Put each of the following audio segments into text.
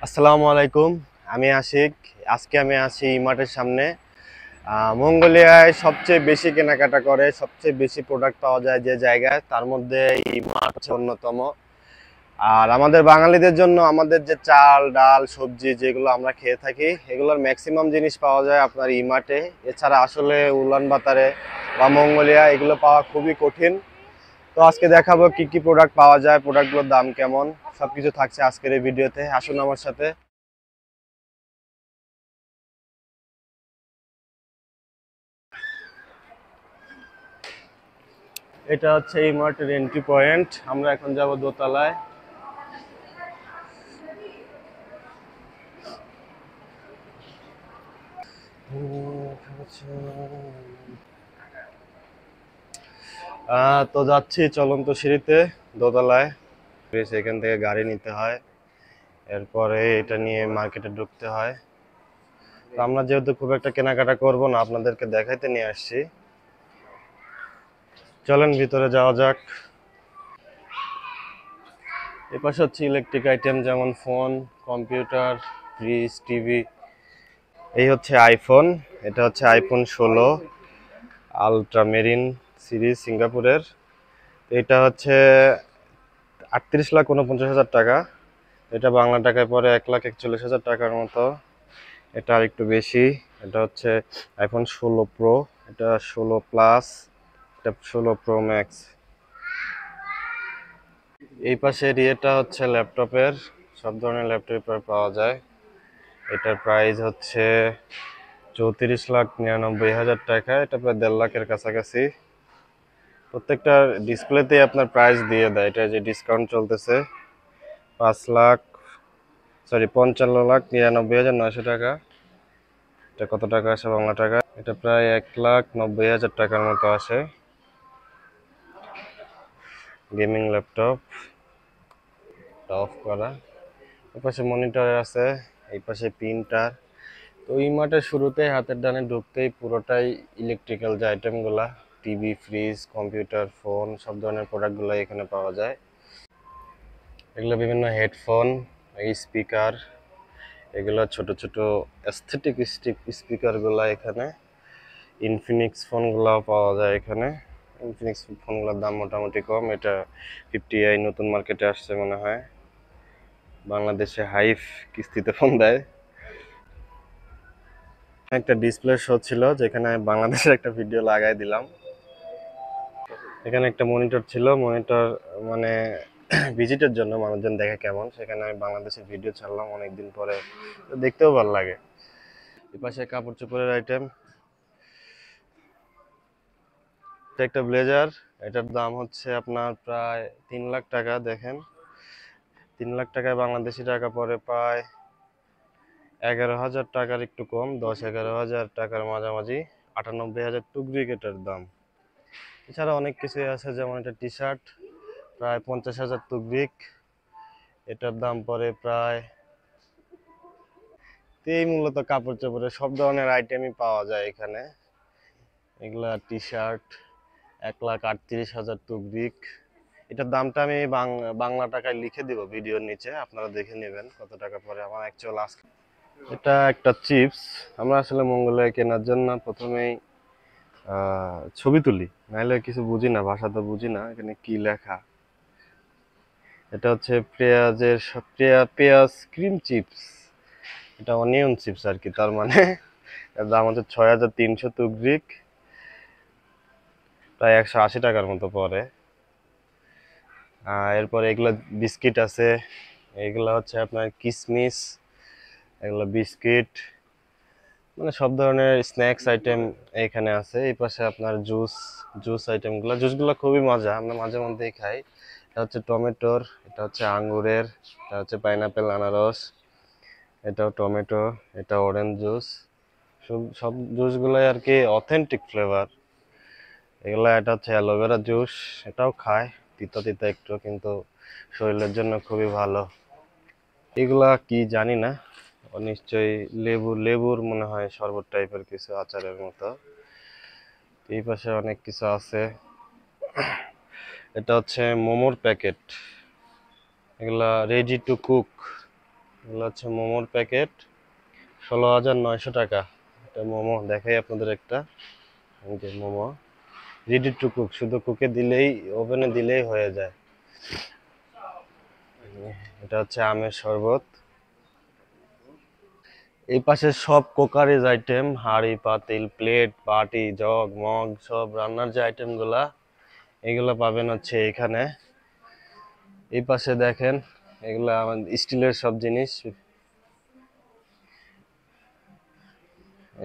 আসসালামু আলাইকুম। আমি আশিক। আজকে আমি আছি ইমার্টের সামনে। মঙ্গোলিয়ায় সবচেয়ে বেশি কেনাকাটা করে, সবচেয়ে বেশি প্রোডাক্ট পাওয়া যায় যে জায়গায়, তার মধ্যে ইমার্ট হচ্ছে অন্যতম। আর আমাদের বাঙালিদের জন্য আমাদের যে চাল ডাল সবজি যেগুলো আমরা খেয়ে থাকি, এগুলোর ম্যাক্সিমাম জিনিস পাওয়া যায় আপনার ইমার্টে। এছাড়া আসলে উলানবাতারে বা মঙ্গোলিয়া এগুলো পাওয়া খুবই কঠিন। তো আজকে দেখাবো কি কি প্রোডাক্ট পাওয়া যায়, প্রোডাক্টগুলোর দাম কেমন, সবকিছু থাকছে আজকের এই ভিডিওতে। আসুন আমার সাথে। এটা হচ্ছে এই মার্টের এন্ট্রি পয়েন্ট। আমরা এখন যাব দোতলায়। তো যাচ্ছি চলন্ত সিঁড়িতে দোতলায়। এখান থেকে গাড়ি নিতে হয়, এরপরে এটা নিয়ে মার্কেটে ঢুকতে হয়। তো আমরা যেহেতু খুব একটা কেনাকাটা করব না, আপনাদেরকে দেখাইতে নিয়ে আসছি। চলেন ভিতরে যাওয়া যাক। এপাশে হচ্ছে ইলেকট্রিক আইটেম, যেমন ফোন, কম্পিউটার, ফ্রিজ, টিভি। এই হচ্ছে আইফোন। এটা হচ্ছে আইফোন 16 আলট্রা মেরিন সিরিজ সিঙ্গাপুরের। এটা হচ্ছে 38,49,000 টাকা। এটা বাংলা টাকায় পরে 1,41,000 টাকার মতো। এটা আর একটু বেশি। এটা হচ্ছে আইফোন 16 প্রো, এটা 16 প্লাস, এটা 16 প্রো ম্যাক্স। এই পাশের ইয়েটা হচ্ছে ল্যাপটপের। সব ধরনের ল্যাপটপ পাওয়া যায়। এটার প্রাইস হচ্ছে 34,99,000 টাকা। এটা প্রায় 1.5 লাখের কাছাকাছি। প্রত্যেকটা ডিসপ্লেতেই আপনার প্রাইস দিয়ে দেয়। এটা যে ডিসকাউন্ট চলতেছে, 55,99,900 টাকা। এটা কত টাকা আসে বাংলা টাকা? এটা প্রায় 1,90,000 টাকার মতো আসে। গেমিং ল্যাপটপ অফ করা। এই পাশে মনিটর আছে, এই পাশে প্রিন্টার। তো এই মাঠের শুরুতে হাতের ডানে ঢুকতেই পুরোটাই ইলেকট্রিক্যাল যে আইটেমগুলা, টিভি, ফ্রিজ, কম্পিউটার, ফোন, সব ধরনের প্রোডাক্টগুলো এখানে পাওয়া যায়। এগুলো বিভিন্ন হেডফোন, স্পিকার, এগুলো ছোট ছোট অ্যাস্থেটিক স্পিকারগুলো এখানে। ইনফিনিক্স ফোনগুলোও পাওয়া যায় এখানে। ইনফিনিক্স ফোনগুলোর দাম মোটামুটি কম। এটা 50i নতুন মার্কেটে আসছে মনে হয়। বাংলাদেশে হাইফ কিস্তিতে ফোন দেয়। একটা ডিসপ্লে শো ছিল, যেখানে আমি বাংলাদেশের একটা ভিডিও লাগাই দিলাম। এখানে একটা মনিটর ছিল, মনিটর মানে ভিজিটের জন্য, মানুষজন দেখে কেমন, সেখানে আমি বাংলাদেশের ভিডিও ছাড়লাম অনেকদিন পরে। তো দেখতেও ভালো লাগে। এপাশে কাপড় চোপড়ের আইটেম। এটা একটা ব্লেজার। এটার দাম হচ্ছে আপনার প্রায় 3 লাখ টাকা। দেখেন, 3 লাখ টাকায় বাংলাদেশি টাকা পরে প্রায় 11,000 টাকার একটু কম, 10-11,000 টাকার মাঝামাঝি। 98,000 টুকরিক এটার দাম। এছাড়া অনেক কিছুই আছে, যেমন এটা টি শার্ট, প্রায় 50,000 তুগরিক। এটার দাম পড়ে প্রায়। এই মূলত কাপড় চোপড়ের সব ধরনের আইটেমই পাওয়া যায় এখানে। এগুলা টি শার্ট 1,38,000 তুগরিক। এটার দামটা আমি বাংলা টাকায় লিখে দিব ভিডিওর নিচে, আপনারা দেখে নেবেন কত টাকা পড়ে আমার অ্যাকচুয়াল আজকে। এটা একটা চিপস। আমরা আসলে মঙ্গলে কেনার জন্য প্রথমেই ছবি তুলি, নাহলে কিছু বুঝি না, ভাষা তো বুঝি না এখানে কি লেখা। এটা হচ্ছে পেঁয়াজ ক্রিম চিপস। এটা অনিয়ন চিপস আর কি, তার মানে। এর দাম হচ্ছে 6,300 তুগরিক, প্রায় 180 টাকার মতো পড়ে। এরপরে এগুলো বিস্কিট আছে। এগুলো হচ্ছে আপনার কিসমিস, এগুলো বিস্কিট, মানে সব ধরনের স্ন্যাক্স আইটেম এখানে আছে। এই পাশে আপনার জুস আইটেমগুলো, জুসগুলো খুবই মজা, আমরা মাঝে মধ্যেই খাই। এটা হচ্ছে টমেটোর, এটা হচ্ছে আঙ্গুরের, এটা হচ্ছে পাইনাপেল আনারস, এটাও টমেটো, এটা অরেঞ্জ জুস। সব সব জুসগুলোই আর কি অথেন্টিক ফ্লেভার। এগুলা এটা হচ্ছে অ্যালোভেরা জুস, এটাও খায়, তিতা তিতা একটু, কিন্তু শরীরের জন্য খুবই ভালো। এগুলা কি জানি না, ও নিশ্চয়ই লেবুর মনে হয় শরবত টাইপের কিছু, আচারের মতো। এই পাশে অনেক কিছু আছে। এটা হচ্ছে মোমোর প্যাকেট, এগুলা রেডি টু কুক। এগুলো হচ্ছে মোমোর প্যাকেট, 16,900 টাকা। এটা মোমো দেখাই আপনাদের একটা, এই যে মোমো রেডি টু কুক, শুধু কুকে দিলেই, ওভেনে দিলেই হয়ে যায়। এটা হচ্ছে আমের শরবত। এই পাশে সব কোকারিজ আইটেম, হাঁড়ি পাতিল প্লেট বাটি জগ মগ, সব রান্নার যে আইটেম গুলা, এগুলো পাবেন হচ্ছে এখানে। এই পাশে দেখেন, এগুলা আমাদের স্টিলের সব জিনিস,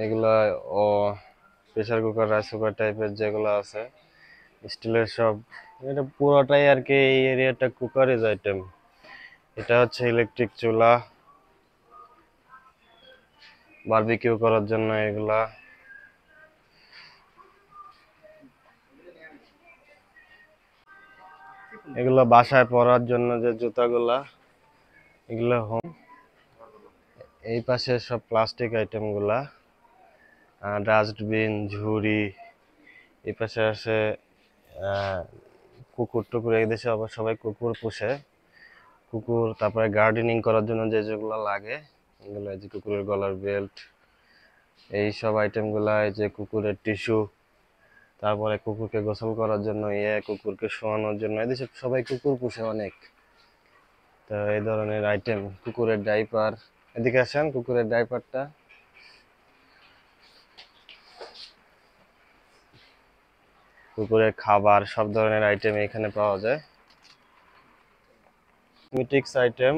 এগুলা ও প্রেসার কুকার রাইস কুকার টাইপের যেগুলো আছে স্টিলের সব, এটা পুরোটাই আর কি এই এরিয়াটা কুকারিজ আইটেম। এটা হচ্ছে ইলেকট্রিক চুলা, বারবিকিউ করার জন্য এগুলা। এগুলো বাসায় পরার জন্য যে জুতাগুলা, এগুলো হোম। এই পাশে সব প্লাস্টিক আইটেম গুলা, ডাস্টবিন ঝুড়ি। এই পাশে আছে কুকুর টুকুর, এই দেশে আবার সবাই কুকুর পোষে, কুকুর। তারপরে গার্ডেনিং করার জন্য যে যেগুলো লাগে, এগুলো এই যে কুকুরের গলার বেল্ট, এই সব আইটেম গুলা। এই যে কুকুরের টিস্যু, তারপরে কুকুরকে গোসল করার জন্য কুকুরকে শোয়ানোর জন্য, এদেশে সবাই কুকুর পোষে অনেক, তো এই ধরনের আইটেম। কুকুরের ডাইপার, এদিকে আসেন, কুকুরের ডাইপারটা, কুকুরের খাবার, সব ধরনের আইটেম এখানে পাওয়া যায়। কসমেটিক্স আইটেম,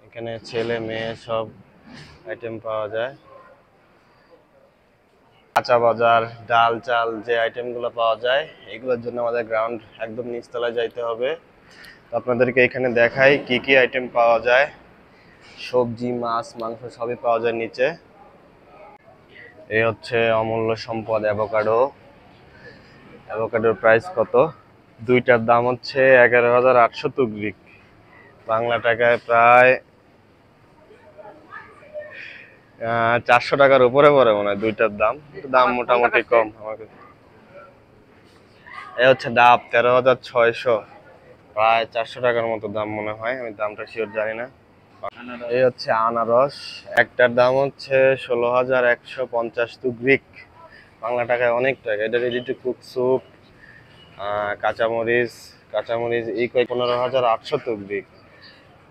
এখানে ছেলে মেয়ে সব আইটেম পাওয়া যায়। কাঁচা বাজার, ডাল চাল যে আইটেমগুলো পাওয়া যায়, এগুলোর জন্য আমাদের গ্রাউন্ড একদম নিচতলায় যাইতে হবে। তো আপনাদেরকে এখানে দেখাই কি কি আইটেম পাওয়া যায়। সবজি মাছ মাংস সবই পাওয়া যায় নিচে। এই হচ্ছে অমূল্য সম্পদ অ্যাভোকাডো। অ্যাভোকাডোর প্রাইস কত? দুইটার দাম হচ্ছে 11,800 তুগরিক, বাংলা টাকায় প্রায় 400 টাকার উপরে পড়ে মনে হয় দুইটার দাম। দাম মোটামুটি কম আমার কাছে। এই হচ্ছে ডাব, 13,600, প্রায় 400 টাকার মতো দাম মনে হয়, আমি দামটা শিওর জানি না। এই হচ্ছে আনারস, একটার দাম হচ্ছে 16,150 তুগরিক, বাংলা টাকায় অনেক টাকা। এটা রেডি টু কুক স্যুপ। কাঁচামরিচ, কাঁচামরিচ এই 15,800 তুগরিক,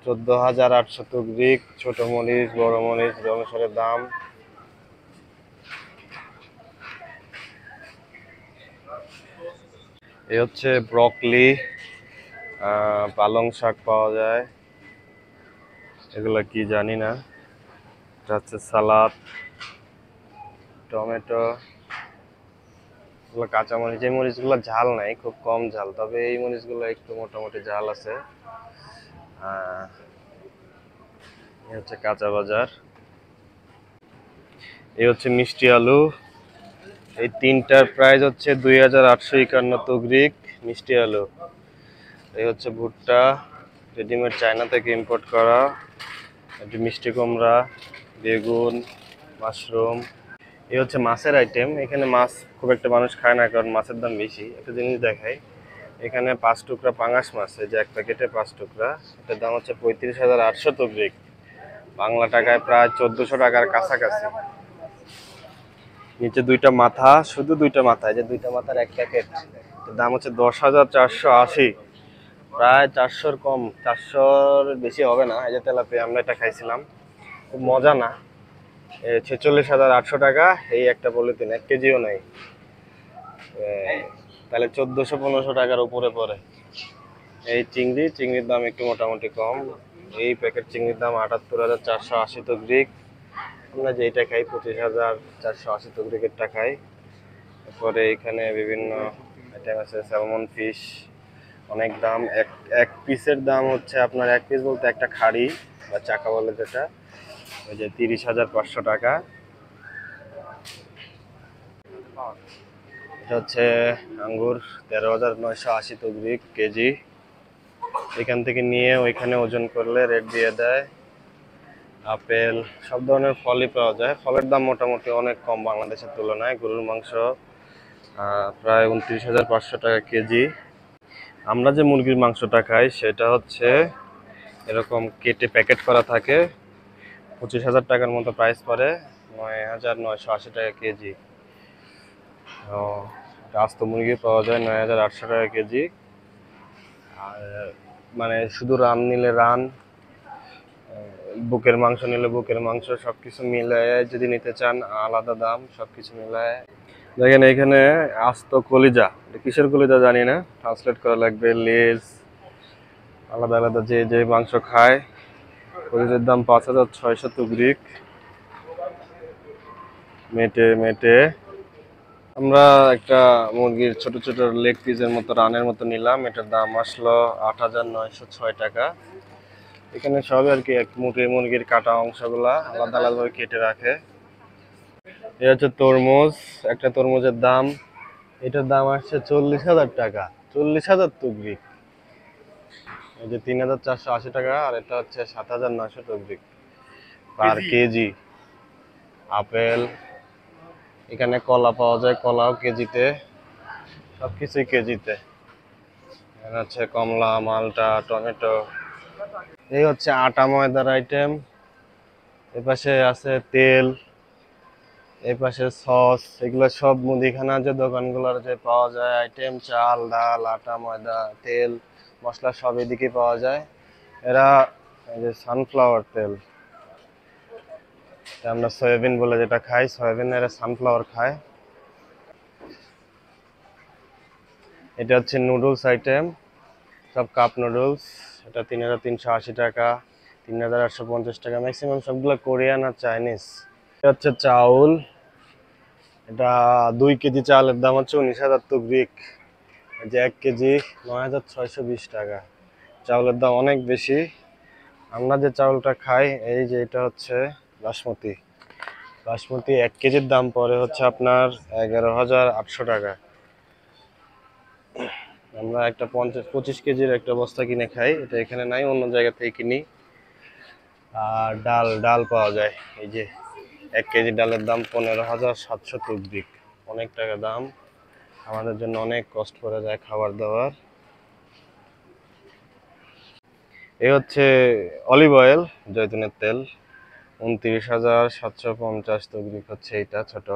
14,800 তুগরিক। ছোট মরিচ বড় মরিচ অনুসারে দাম। এই হচ্ছে ব্রকলি, পালং শাক পাওয়া যায়, এগুলা কি জানি না। এটা হচ্ছে সালাদ, টমেটো, এগুলো কাঁচামরিচ। এই মরিচগুলো ঝাল নাই, খুব কম ঝাল, তবে এই মরিচগুলো একটু মোটামুটি ঝাল আছে। এই হচ্ছে কাঁচা বাজার। এই হচ্ছে মিষ্টি আলু, এই তিনটার প্রাইস হচ্ছে 2,851 তুগরিক মিষ্টি আলু। এই হচ্ছে ভুট্টা, রেডিমেড চায়না থেকে ইম্পোর্ট করা। এটি মিষ্টি কুমড়া, বেগুন, মাশরুম। এই হচ্ছে মাছের আইটেম, এখানে মাছ খুব একটা মানুষ খায় না কারণ মাছের দাম বেশি। একটা জিনিস দেখাই, এখানে 5 টুকরা পাঙাশ মাছ, এই যে এক প্যাকেটে 5 টুকরা, এটার দাম হচ্ছে 35,800 তুগরিক, বাংলা টাকায় প্রায় 1400 টাকার কাছাকাছি। নিচে দুইটা মাথা, শুধু দুইটা মাথা, এই যে দুইটা মাথার এক প্যাকেট, দাম হচ্ছে 10,480, প্রায় 400-র কম, 400-র বেশি হবে না। এই যে তেলাপিয়া, আমরা এটা খাইছিলাম, খুব মজা না। 46,800 টাকা এই একটা পলিথিন, 1 কেজিও নাই। তাহলে 1400-1500 টাকার উপরে পড়ে। এই চিংড়ির দাম একটু মোটামুটি কম। এই প্যাকেট চিংড়ির দাম 78,480 তুগরিক। আমরা যেটা খাই 25,480 তুগরিকেরটা খাই। তারপরে এখানে বিভিন্ন আইটেম আছে, স্যালমন ফিশ, অনেক দাম। এক এক পিসের দাম হচ্ছে আপনার, এক পিস বলতে একটা খাড়ি বা চাকা বলে যেটা, ওই যে 30,500 টাকা। এটা হচ্ছে আঙ্গুর, 13,980 তুগরিক কেজি। এখান থেকে নিয়ে ওইখানে ওজন করলে রেট দিয়ে দেয়। আপেল, সব ধরনের ফলই পাওয়া যায়। ফলের দাম মোটামুটি অনেক কম বাংলাদেশের তুলনায়। গরুর মাংস প্রায় 29,500 টাকা কেজি। আমরা যে মুরগির মাংসটা খাই সেটা হচ্ছে এরকম কেটে প্যাকেট করা থাকে, 25,000 টাকার মতো প্রাইস পড়ে, 9,980 টাকা কেজি। ও আস্ত মুরগি পাওয়া যায় 9,800 টাকা কেজি। আর মানে শুধু রান নিলে রান, বুকের মাংস নিলে বুকের মাংস, সবকিছু মিলায় যদি নিতে চান আলাদা দাম, সবকিছু মিলায়। দেখেন এখানে আস্ত কলিজা, এটা কিসের কলিজা জানি না, ট্রান্সলেট করা লাগবে। লেজ আলাদা আলাদা, যে যে মাংস খায়। কলিজার দাম 5,600 তুগরিক। মেটে মেটে আমরা একটা মুরগির ছোট ছোট লেগ পিসের মতো রানের মতো নিলাম, এটার দাম আসলো 8,906 টাকা। এখানে সব আর কি এক মুরগির কাটা অংশগুলা আলাদা আলাদাভাবে কেটে রাখে। এটা হচ্ছে তরমুজ, একটা তরমুজের দাম, এটার দাম আসছে 40,000 টাকা, 40,000 তুগরিক। এই যে 3,480 টাকা, আর এটা হচ্ছে 7,900 তুগরিক পার কেজি। আপেল, এখানে কলা পাওয়া যায়, কলাও কেজিতে, সবকিছুই কেজিতে। এখানে হচ্ছে কমলা, মালটা, টমেটো। এই হচ্ছে আটা ময়দার আইটেম। এপাশে আছে তেল, এপাশে সস, এগুলো সব মুদিখানা যে দোকানগুলোর যে পাওয়া যায় আইটেম, চাল ডাল আটা ময়দা তেল মশলা সব এদিকে পাওয়া যায়। এরা এই যে সানফ্লাওয়ার তেল, আমরা সয়াবিন বলে যেটা খাই, সয়াবিন এরা সানফ্লাওয়ার খায়। এটা হচ্ছে নুডলস আইটেম, সব কাপ নুডলস। এটা 3,380 টাকা, 3,850 টাকা, ম্যাক্সিমাম সবগুলো কোরিয়ান আর চাইনিজ। এটা হচ্ছে চাউল, এটা 2 কেজি চালের দাম হচ্ছে 19,000 তুগরিক। যে 1 কেজি 9,620 টাকা। চাউলের দাম অনেক বেশি। আমরা যে চাউলটা খাই, এই যে এটা হচ্ছে বাসমতি। বাসমতি 1 কেজির দাম পড়ে হচ্ছে আপনার 11,800 টাকা। আমরা একটা 25 কেজির একটা বস্তা কিনে খাই, এটা এখানে নাই, অন্য জায়গা থেকে কিনি। আর ডাল ডাল পাওয়া যায়, এই যে 1 কেজি ডালের দাম 15,700 তুগরিক। অনেক টাকা দাম, আমাদের জন্য অনেক কষ্ট করে যায় খাবার দাবার। এই হচ্ছে অলিভ অয়েল, জয়তুনের তেল, 29,750 তুগরিক হচ্ছে এইটা ছোট,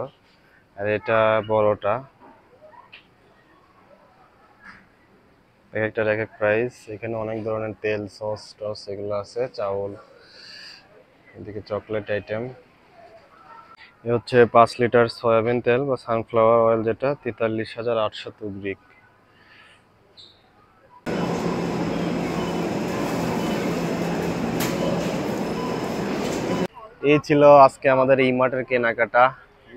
আর এটা বড়টা। একটার এক এক প্রাইস। এখানে অনেক ধরনের তেল, সস টস এগুলো আছে, চাউল, এদিকে চকলেট আইটেম। এ হচ্ছে 5 লিটার সয়াবিন তেল বা সানফ্লাওয়ার অয়েল, যেটা 43,800 তুগরিক। এই ছিল আজকে আমাদের এই মার্টের কেনাকাটা।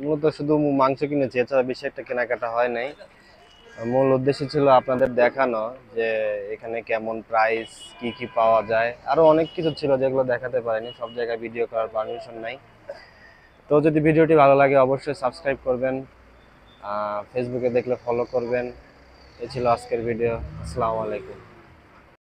মূলত শুধু মাংস কিনেছি, এছাড়া বেশি একটা কেনাকাটা হয় নাই। মূল উদ্দেশ্য ছিল আপনাদের দেখানো যে এখানে কেমন প্রাইস, কি কি পাওয়া যায়। আরো অনেক কিছু ছিল যেগুলো দেখাতে পারিনি, সব জায়গায় ভিডিও করার পারমিশন নাই। তো যদি ভিডিওটি ভালো লাগে অবশ্যই সাবস্ক্রাইব করবেন, ফেসবুকে দেখলে ফলো করবেন। এই ছিল আজকের ভিডিও। আসসালামু আলাইকুম।